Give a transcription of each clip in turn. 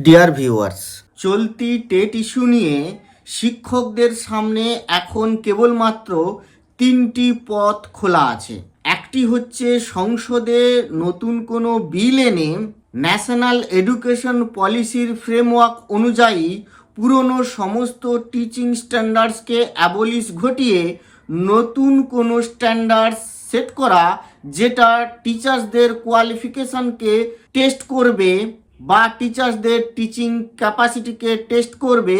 Dear viewers, চলতি TET issue নিয়ে শিক্ষকদের সামনে এখন কেবলমাত্র তিনটি পথ খোলা আছে। একটি হচ্ছে সংসদে নতুন কোনো বিল এনে ন্যাশনাল এডুকেশন পলিসির ফ্রেমওয়ার্ক অনুযায়ী পুরনো সমস্ত টিচিং স্ট্যান্ডার্ডসকে অ্যাবলিশ ঘটিয়ে নতুন কোনো স্ট্যান্ডার্ডস সেট করা, যেটা টিচার্সদের কোয়ালিফিকেশনকে টেস্ট করবে বা টিচার্সদের টিচিং ক্যাপাসিটিকে টেস্ট করবে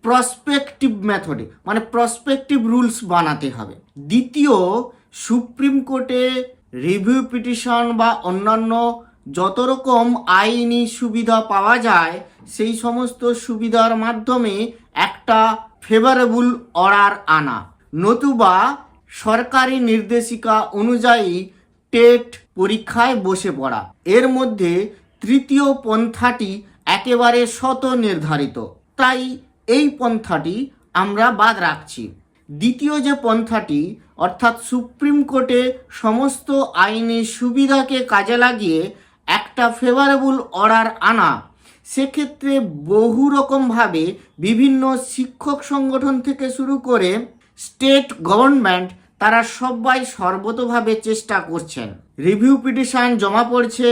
প্রসপেক্টিভ মেথডে, মানে প্রসপেক্টিভ রুলস বানাতে হবে। দ্বিতীয়, সুপ্রিম কোর্টে রিভিউ পিটিশন বা অন্যান্য যত রকম আইনি সুবিধা পাওয়া যায় সেই সমস্ত সুবিধার মাধ্যমে একটা ফেভারেবল অর্ডার আনা, নতুবা সরকারি নির্দেশিকা অনুযায়ী টেট পরীক্ষায় বসে পড়া। এর মধ্যে তৃতীয় পন্থাটি একেবারে শত নির্ধারিত, তাই এই পন্থাটি আমরা বাদ রাখছি। দ্বিতীয় যে পন্থাটি, অর্থাৎ সুপ্রিম কোর্টে সমস্ত আইনি সুবিধাকে কাজে লাগিয়ে একটা ফেভারেবল অর্ডার আনা, সেক্ষেত্রে বহু রকমভাবে বিভিন্ন শিক্ষক সংগঠন থেকে শুরু করে স্টেট গভর্নমেন্ট তারা সবাই সর্বতোভাবে চেষ্টা করছেন। রিভিউ পিটিশন জমা পড়ছে,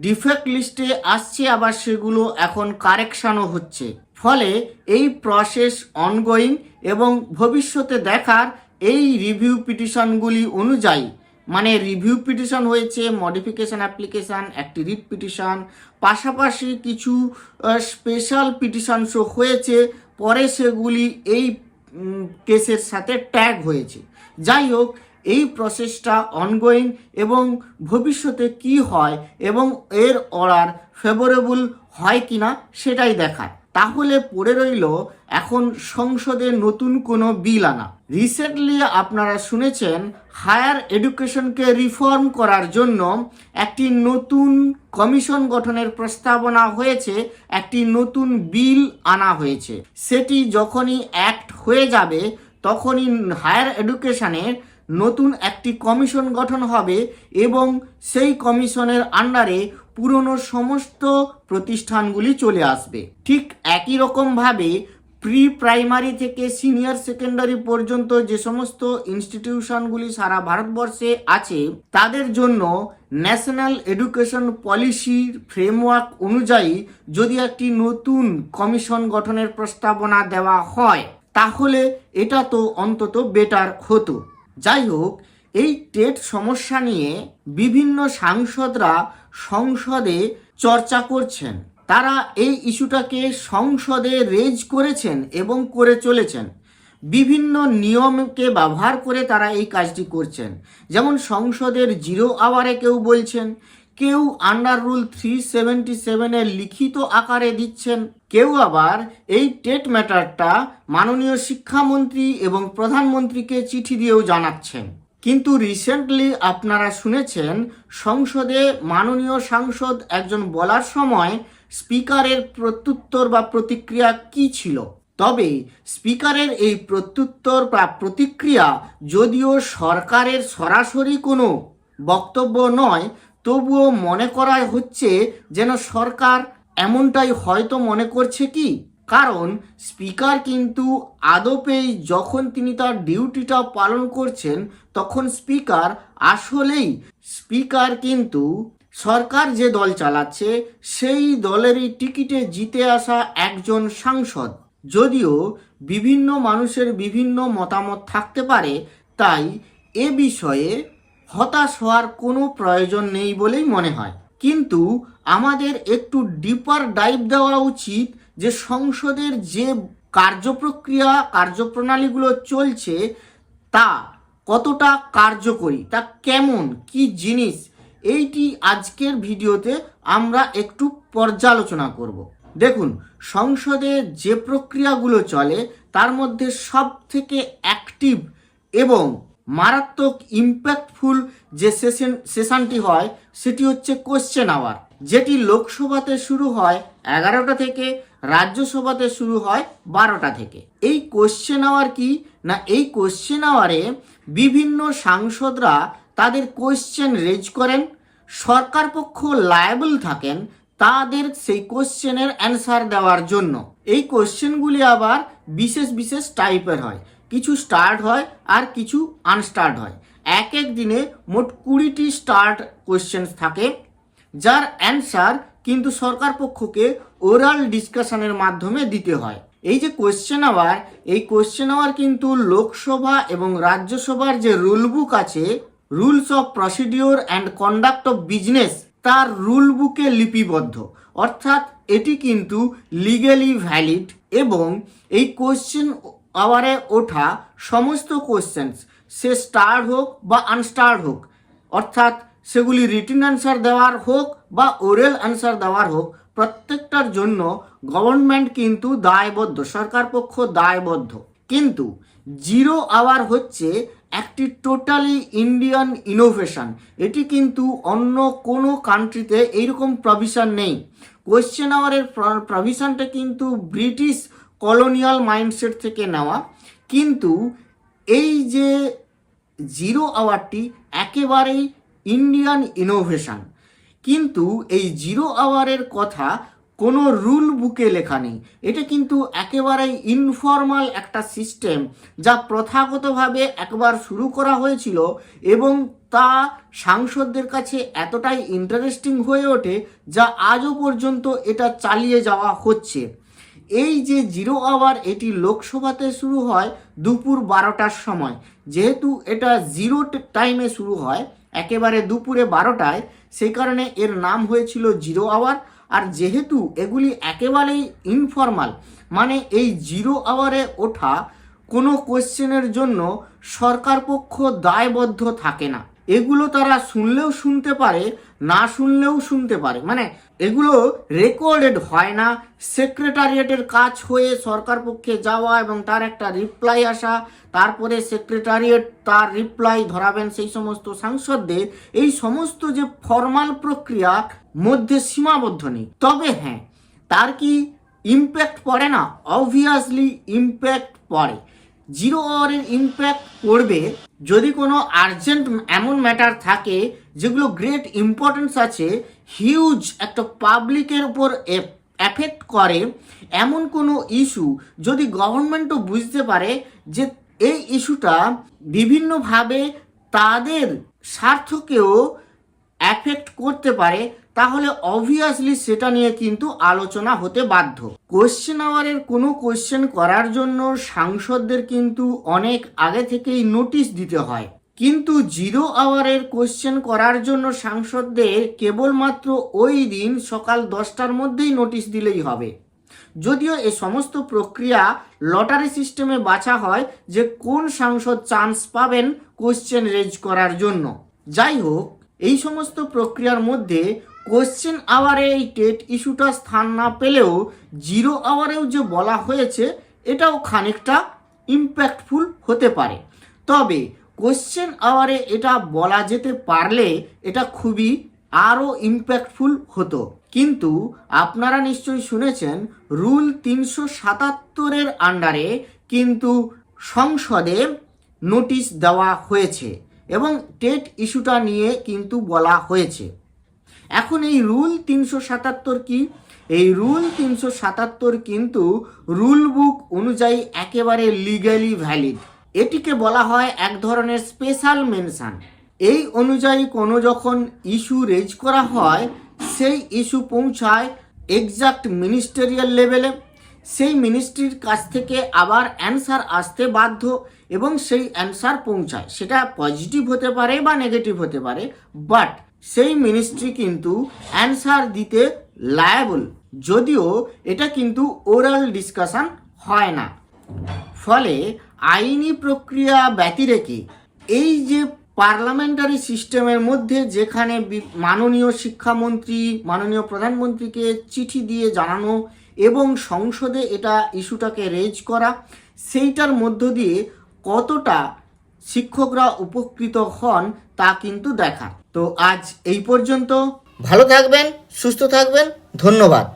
ডিফেক্ট লিস্টে আসছে, আবার সেগুলো এখন কারেকশানও হচ্ছে। ফলে এই প্রসেস অনগোয়িং এবং ভবিষ্যতে দেখার এই রিভিউ পিটিশনগুলি অনুযায়ী, মানে রিভিউ পিটিশন হয়েছে, মডিফিকেশন অ্যাপ্লিকেশান, একটি রিট পিটিশন, পাশাপাশি কিছু স্পেশাল পিটিশনসও হয়েছে, পরে সেগুলি এই কেসের সাথে ট্যাগ হয়েছে। যাই হোক, এই প্রসেসটা অনগোয়িং এবং ভবিষ্যতে কি হয় এবং এর অর্ডার ফেভারেবল হয় কিনা সেটাই দেখার। তাহলে পড়ে রইল এখন সংসদে নতুন কোনো বিল আনা। রিসেন্টলি আপনারা শুনেছেন হায়ার এডুকেশনকে রিফর্ম করার জন্য একটি নতুন কমিশন গঠনের প্রস্তাবনা হয়েছে, একটি নতুন বিল আনা হয়েছে। সেটি যখনই অ্যাক্ট হয়ে যাবে তখনই হায়ার এডুকেশনের নতুন একটি কমিশন গঠন হবে এবং সেই কমিশনের আন্ডারে পুরনো সমস্ত প্রতিষ্ঠানগুলি চলে আসবে। ঠিক একই রকমভাবে প্রি প্রাইমারি থেকে সিনিয়র সেকেন্ডারি পর্যন্ত যে সমস্ত ইনস্টিটিউশনগুলি সারা ভারতবর্ষে আছে তাদের জন্য ন্যাশনাল এডুকেশন পলিসির ফ্রেমওয়ার্ক অনুযায়ী যদি একটি নতুন কমিশন গঠনের প্রস্তাবনা দেওয়া হয় তাহলে এটা তো অন্তত বেটার হতো। যাই হোক, এই টেট সমস্যা নিয়ে বিভিন্ন সাংসদরা সংসদে চর্চা করছেন। তারা এই ইস্যুটাকে সংসদে রেজ করেছেন এবং করে চলেছেন। বিভিন্ন নিয়মকে ব্যবহার করে তারা এই কাজটি করছেন। যেমন সংসদের 0 আওয়ারে কেউ বলছেন, কেউ আন্ডার রুল 377 লিখিত আকারে দিচ্ছেন, কেউ আবার এই টেট ম্যাটারটা মাননীয় শিক্ষামন্ত্রী এবং প্রধানমন্ত্রীকে চিঠি দিয়েও জানাচ্ছেন। কিন্তু রিসেন্টলি আপনারা শুনেছেন সংসদে মাননীয় সাংসদ একজন বলার সময় স্পিকারের প্রত্যুত্তর বা প্রতিক্রিয়া কি ছিল। তবে স্পিকারের এই প্রত্যুত্তর বা প্রতিক্রিয়া যদিও সরকারের সরাসরি কোনো বক্তব্য নয়, তবুও মনে করা হচ্ছে যেন সরকার এমনটাই হয়তো মনে করছে কি, কারণ স্পিকার কিন্তু আদপেই যখন তিনি তার ডিউটিটা পালন করছেন তখন স্পিকার কিন্তু সরকার যে দল চালাচ্ছে সেই দলেরই টিকিটে জিতে আসা একজন সাংসদ। যদিও বিভিন্ন মানুষের বিভিন্ন মতামত থাকতে পারে, তাই এ বিষয়ে হতাশ হওয়ার কোনো প্রয়োজন নেই বলেই মনে হয়। কিন্তু আমাদের একটু ডিপার ডাইভ দেওয়া উচিত যে সংসদের যে কার্যপ্রণালীগুলো চলছে তা কতটা কার্যকরী, তা কেমন, কি জিনিস, এইটি আজকের ভিডিওতে আমরা একটু পর্যালোচনা করব। দেখুন, সংসদে যে প্রক্রিয়াগুলো চলে তার মধ্যে সব থেকে অ্যাক্টিভ এবং মারাত্মক ইম্প্যাক্টফুল যে সেশনটি হয় সেটি হচ্ছে কোশ্চেন আওয়ার, যেটি লোকসভাতে শুরু হয় 11টা থেকে, রাজ্যসভাতে শুরু হয় 12টা থেকে। এই কোশ্চেন আওয়ার কি না, এই কোশ্চেন আওয়ারে বিভিন্ন সাংসদরা তাদের কোশ্চেন রেজ করেন, সরকার পক্ষ লায়েবল থাকেন তাদের সেই কোশ্চেনের অ্যান্সার দেওয়ার জন্য। এই কোশ্চেনগুলি আবার বিশেষ বিশেষ টাইপের হয়, কিছু স্টার্ট হয় আর কিছু আনস্টার্ট হয়। এক এক দিনে মোট 20টি স্টার্ট কোশ্চেন থাকে, যার অ্যান্সার কিন্তু সরকার পক্ষকে ওরাল ডিসকাশনের মাধ্যমে দিতে হয়। এই যে কোশ্চেন আওয়ার, এই কোশ্চেন আওয়ার কিন্তু লোকসভা এবং রাজ্যসভার যে রুল বুক আছে, rules of procedure and conduct of business, তার রুল বুকে লিপিবদ্ধ, অর্থাৎ এটি কিন্তু লিগ্যালি ভ্যালিড। এবং এই কোশ্চেন আওয়ারে ওঠা সমস্ত কোশ্চেন্স, সে স্টার্ট হোক বা আনস্টার্ট হোক, অর্থাৎ সেগুলি রিটেন অ্যান্সার দেওয়ার হোক বা ওরাল অ্যান্সার দেওয়ার হোক, প্রত্যেকটার জন্য গভর্নমেন্ট কিন্তু দায়বদ্ধ, সরকার পক্ষ দায়বদ্ধ। কিন্তু জিরো আওয়ার হচ্ছে একটি টোটালি ইন্ডিয়ান ইনোভেশন। এটি কিন্তু অন্য কোনো কান্ট্রিতে এইরকম প্রভিশন নেই। কোয়েশ্চেন আওয়ারের প্রভিশনটা কিন্তু ব্রিটিশ কলোনিয়াল মাইন্ডসেট থেকে নেওয়া, কিন্তু এই যে জিরো আওয়ারটি একেবারেই ইন্ডিয়ান ইনোভেশন। কিন্তু এই জিরো আওয়ারের কথা কোনো রুল বুকে লেখা নেই। এটা কিন্তু একেবারে ইনফর্মাল একটা সিস্টেম, যা প্রথাগতভাবে একবার শুরু করা হয়েছিল এবং তা সাংসদদের কাছে এতটাই ইন্টারেস্টিং হয়ে ওঠে যা আজও পর্যন্ত এটা চালিয়ে যাওয়া হচ্ছে। এই যে জিরো আওয়ার, এটি লোকসভাতে শুরু হয় দুপুর 12টার সময়। যেহেতু এটা জিরো টাইমে শুরু হয়, একেবারে দুপুরে 12টায়, সেই কারণে এর নাম হয়েছিল জিরো আওয়ার। আর যেহেতু এগুলি একেবারেই ইনফর্মাল, মানে এই জিরো আওয়ারে ওঠা কোনো কোশ্চেনের জন্য সরকার পক্ষ দায়বদ্ধ থাকে না। এগুলো তারা শুনলেও শুনতে পারে, না শুনলেও শুনতে পারে, মানে এগুলো রেকর্ডেড হয় না। সেক্রেটারিয়েটের কাজ হয়ে সরকার পক্ষে যাওয়া এবং তার একটা রিপ্লাই আসা, তারপরে সেক্রেটারিয়েট তার রিপ্লাই ধরাবেন সেই সমস্ত সাংসদদের, এই সমস্ত যে ফর্মাল প্রক্রিয়ার মধ্যে সীমাবদ্ধ নেই। তবে হ্যাঁ, তার কি ইম্প্যাক্ট পড়ে না? অবভিয়াসলি ইম্প্যাক্ট পড়ে। জিরো আওয়ারের ইম্প্যাক্ট পড়বে যদি কোনো আর্জেন্ট এমন ম্যাটার থাকে যেগুলো গ্রেট ইম্পর্টেন্স আছে, হিউজ একটা পাবলিকের উপর এফেক্ট করে, এমন কোনো ইস্যু যদি গভর্নমেন্টও বুঝতে পারে যে এই ইস্যুটা বিভিন্নভাবে তাদের স্বার্থকেও অ্যাফেক্ট করতে পারে, তাহলে অবভিয়াসলি সেটা নিয়ে কিন্তু আলোচনা হতে বাধ্য। কোশ্চেন আওয়ারের কোনো কোশ্চেন করার জন্য সাংসদদের কিন্তু অনেক আগে থেকেই নোটিশ দিতে হয়, কিন্তু জিরো আওয়ারের কোশ্চেন করার জন্য সাংসদদের কেবলমাত্র ওই দিন সকাল 10টার মধ্যেই নোটিশ দিলেই হবে। যদিও এ সমস্ত প্রক্রিয়া লটারি সিস্টেমে বাছা হয় যে কোন সাংসদ চান্স পাবেন কোশ্চেন রেজ করার জন্য। যাই হোক, এই সমস্ত প্রক্রিয়ার মধ্যে কোশ্চেন আওয়ারে এই টেট ইস্যুটা স্থান না পেলেও জিরো আওয়ারেও যে বলা হয়েছে, এটাও খানিকটা ইম্প্যাক্টফুল হতে পারে। তবে কোশ্চেন আওয়ারে এটা বলা যেতে পারলে এটা খুবই আরও ইম্প্যাক্টফুল হতো। কিন্তু আপনারা নিশ্চয়ই শুনেছেন রুল 377-এর আন্ডারে কিন্তু সংসদে নোটিশ দেওয়া হয়েছে এবং টেট ইস্যুটা নিয়ে কিন্তু বলা হয়েছে। এখন এই রুল 377 কি? এই রুল 377 কিন্তু রুল বুক অনুযায়ী একেবারে লিগ্যালি ভ্যালিড। এটিকে বলা হয় এক ধরনের স্পেশাল মেনশন। এই অনুযায়ী কোনো যখন ইস্যু রেজ করা হয়, সেই ইস্যু পৌঁছায় এক্সাক্ট মিনিস্টেরিয়াল লেভেলে, সেই মিনিস্ট্রির কাছ থেকে আবার অ্যান্সার আসতে বাধ্য এবং সেই অ্যান্সার পৌঁছায়। সেটা পজিটিভ হতে পারে বা নেগেটিভ হতে পারে, বাট সেই মিনিস্ট্রি কিন্তু অ্যান্সার দিতে লায়াবল, যদিও এটা কিন্তু ওরাল ডিসকাশন হয় না। ফলে আইনি প্রক্রিয়া ব্যতিরেকে এই যে পার্লামেন্টারি সিস্টেমের মধ্যে, যেখানে মাননীয় শিক্ষামন্ত্রী, মাননীয় প্রধানমন্ত্রীকে চিঠি দিয়ে জানানো এবং সংসদে এটা ইস্যুটাকে রেজ করা, সেইটার মধ্য দিয়ে কতটা শিক্ষকরা উপকৃত হন তা কিন্তু দেখা। তো আজ এই পর্যন্ত। ভালো থাকবেন, সুস্থ থাকবেন, ধন্যবাদ।